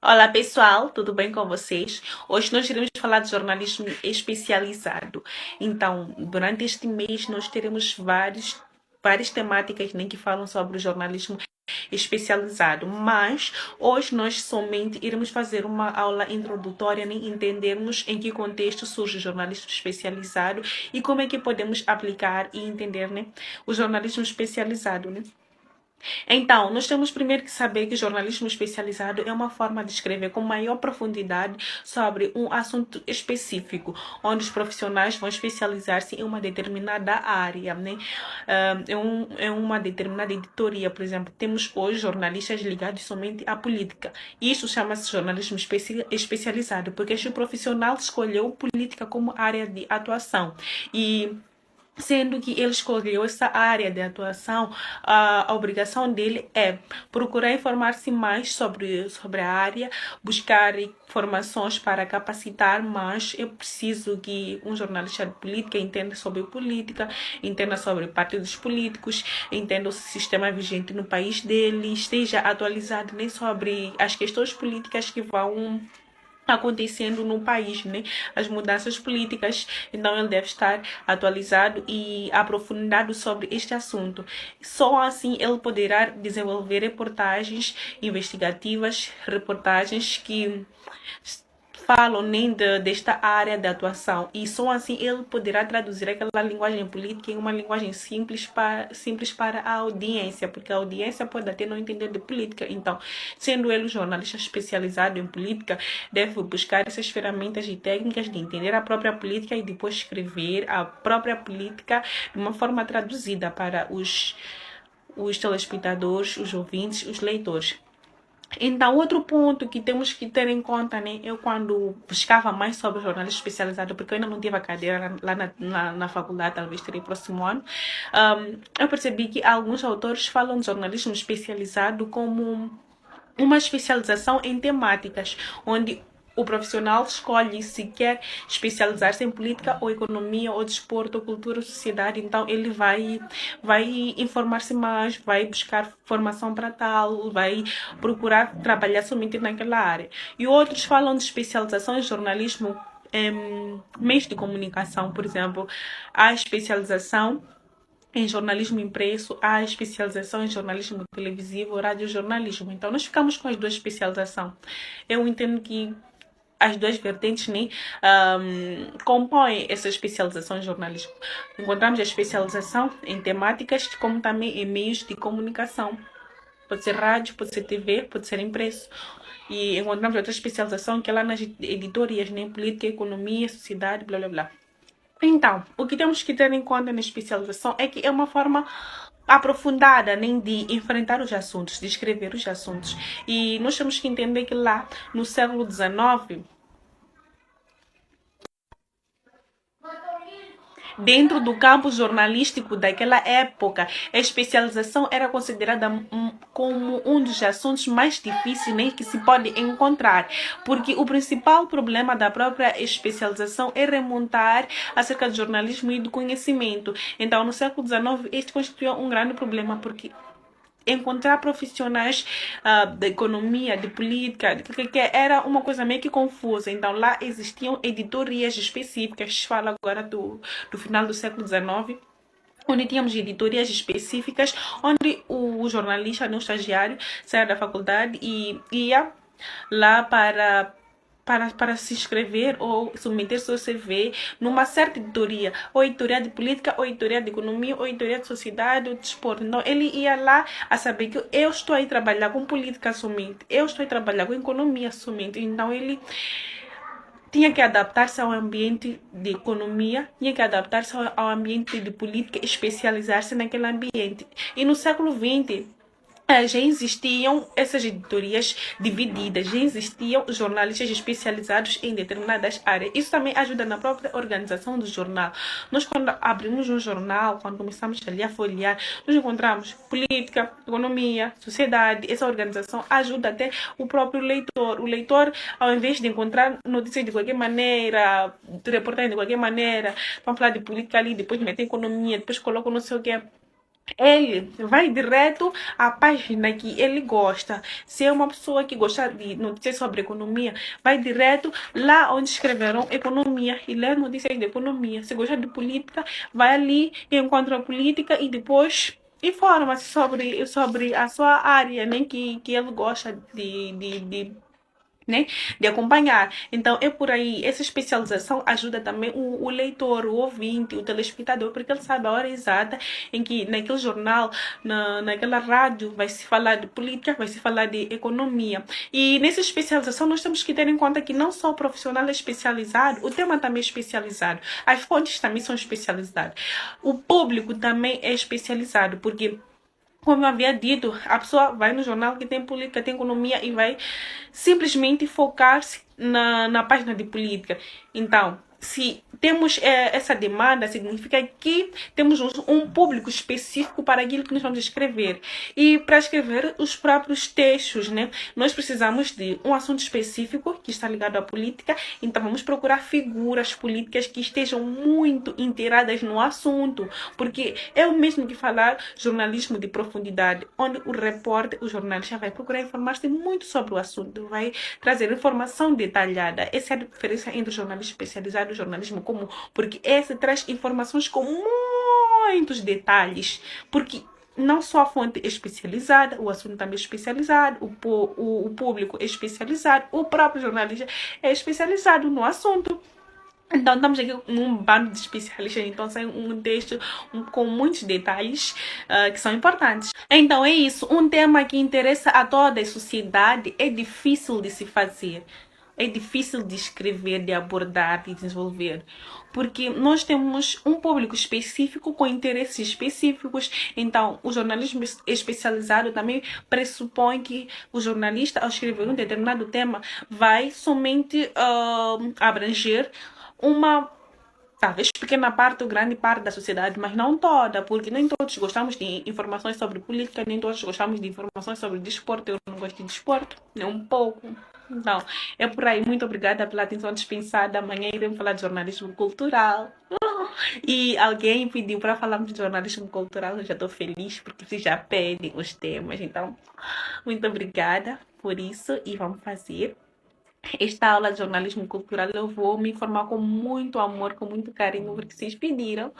Olá pessoal, tudo bem com vocês? Hoje nós iremos falar de jornalismo especializado. Então, durante este mês nós teremos várias temáticas que falam sobre o jornalismo especializado, mas hoje nós somente iremos fazer uma aula introdutória, entendermos em que contexto surge o jornalismo especializado e como é que podemos aplicar e entender, o jornalismo especializado, Então, nós temos primeiro que saber que jornalismo especializado é uma forma de escrever com maior profundidade sobre um assunto específico, onde os profissionais vão especializar-se em uma determinada área, em uma determinada editoria. Por exemplo, temos hoje jornalistas ligados somente à política. Isso chama-se jornalismo especializado, porque este profissional escolheu política como área de atuação. E sendo que ele escolheu essa área de atuação, a obrigação dele é procurar informar-se mais sobre a área, buscar informações para capacitar mais. É preciso que um jornalista de política entenda sobre política, entenda sobre partidos políticos, entenda o sistema vigente no país dele, esteja atualizado sobre as questões políticas que vão acontecendo no país, As mudanças políticas. Então ele deve estar atualizado e aprofundado sobre este assunto. Só assim ele poderá desenvolver reportagens investigativas, reportagens que falam desta área de atuação, e só assim ele poderá traduzir aquela linguagem política em uma linguagem simples para a audiência, porque a audiência pode até não entender de política. Então, sendo ele um jornalista especializado em política, deve buscar essas ferramentas e técnicas de entender a própria política e depois escrever a própria política de uma forma traduzida para os telespectadores, os ouvintes, os leitores. Então, outro ponto que temos que ter em conta, eu quando buscava mais sobre jornalismo especializado, porque eu ainda não tive a cadeira lá na faculdade, talvez teria próximo ano, eu percebi que alguns autores falam de jornalismo especializado como uma especialização em temáticas, onde o profissional escolhe se quer especializar-se em política ou economia ou desporto ou cultura ou sociedade. Então ele vai informar-se mais, vai buscar formação para tal, vai procurar trabalhar somente naquela área. E outros falam de especialização em jornalismo meios de comunicação. Por exemplo, a especialização em jornalismo impresso, há especialização em jornalismo televisivo, radiojornalismo. Então, nós ficamos com as duas especializações. Eu entendo que as duas vertentes compõem essa especialização em jornalismo. Encontramos a especialização em temáticas, como também em meios de comunicação. Pode ser rádio, pode ser TV, pode ser impresso. E encontramos outra especialização que é lá nas editorias, política, economia, sociedade, blá blá blá. Então, o que temos que ter em conta na especialização é que é uma forma aprofundada de enfrentar os assuntos, de escrever os assuntos. E nós temos que entender que lá no século XIX, dentro do campo jornalístico daquela época, a especialização era considerada como um dos assuntos mais difíceis que se pode encontrar, porque o principal problema da própria especialização é remontar acerca do jornalismo e do conhecimento. Então, no século XIX, este constituiu um grande problema, porque encontrar profissionais da economia, de política, que era uma coisa meio que confusa. Então lá existiam editorias específicas, falo agora do final do século XIX, onde tínhamos editorias específicas, onde o jornalista, o estagiário, saía da faculdade e ia lá para se inscrever ou submeter seu CV numa certa editoria, ou editoria de política, ou editoria de economia, ou editoria de sociedade, ou de desporto. Então ele ia lá a saber que eu estou aí trabalhar com política somente, eu estou aí trabalhar com economia somente. Então ele tinha que adaptar-se ao ambiente de economia, tinha que adaptar-se ao ambiente de política, especializar-se naquele ambiente. E no século XX, já existiam essas editorias divididas, já existiam jornalistas especializados em determinadas áreas. Isso também ajuda na própria organização do jornal. Nós, quando abrimos um jornal, quando começamos ali a folhear, nós encontramos política, economia, sociedade. Essa organização ajuda até o próprio leitor. O leitor, ao invés de encontrar notícias de qualquer maneira, reportagem de qualquer maneira, vamos falar de política ali, depois meter economia, depois coloca não sei o que, Ele vai direto à página que ele gosta. Se é uma pessoa que gosta de notícias sobre economia, vai direto lá onde escreveram economia e lê notícias de economia. Se gosta de política, vai ali e encontra a política e depois informa-se sobre a sua área, né, que ele gosta né, de acompanhar. Então é por aí. Essa especialização ajuda também o leitor, o ouvinte, o telespectador, porque ele sabe a hora exata em que naquele jornal, naquela rádio, vai se falar de política, vai se falar de economia. E nessa especialização nós temos que ter em conta que não só o profissional é especializado, o tema também é especializado, as fontes também são especializadas, o público também é especializado, porque como eu havia dito, a pessoa vai no jornal que tem política, tem economia e vai simplesmente focar-se na página de política. Então, se temos essa demanda, significa que temos um público específico para aquilo que nós vamos escrever. E para escrever os próprios textos, né, nós precisamos de um assunto específico que está ligado à política. Então, vamos procurar figuras políticas que estejam muito inteiradas no assunto. Porque é o mesmo que falar jornalismo de profundidade, onde o repórter, o jornalista, vai procurar informar-se muito sobre o assunto, vai trazer informação detalhada. Essa é a diferença entre o jornalismo especializado e o jornalismo comum, porque esse traz informações com muitos detalhes, porque não só a fonte é especializada, o assunto também é especializado, o público é especializado, o próprio jornalista é especializado no assunto. Então, estamos aqui com um bando de especialistas, então sai um texto com muitos detalhes que são importantes. Então, é isso. Um tema que interessa a toda a sociedade é difícil de se fazer. É difícil de escrever, de abordar, de desenvolver. Porque nós temos um público específico com interesses específicos. Então, o jornalismo especializado também pressupõe que o jornalista, ao escrever um determinado tema, vai somente abranger uma talvez pequena parte ou grande parte da sociedade, mas não toda, porque nem todos gostamos de informações sobre política, nem todos gostamos de informações sobre desporto. Eu não gosto de desporto, nem um pouco. Então, é por aí. Muito obrigada pela atenção dispensada. Amanhã iremos falar de jornalismo cultural. E alguém pediu para falarmos de jornalismo cultural. Eu já estou feliz porque vocês já pedem os temas. Então, muito obrigada por isso e vamos fazer. Esta aula de jornalismo cultural eu vou me informar com muito amor, com muito carinho, porque vocês pediram.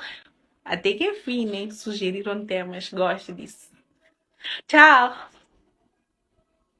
Até que enfim, né? Sugeriram temas. Gosto disso. Tchau!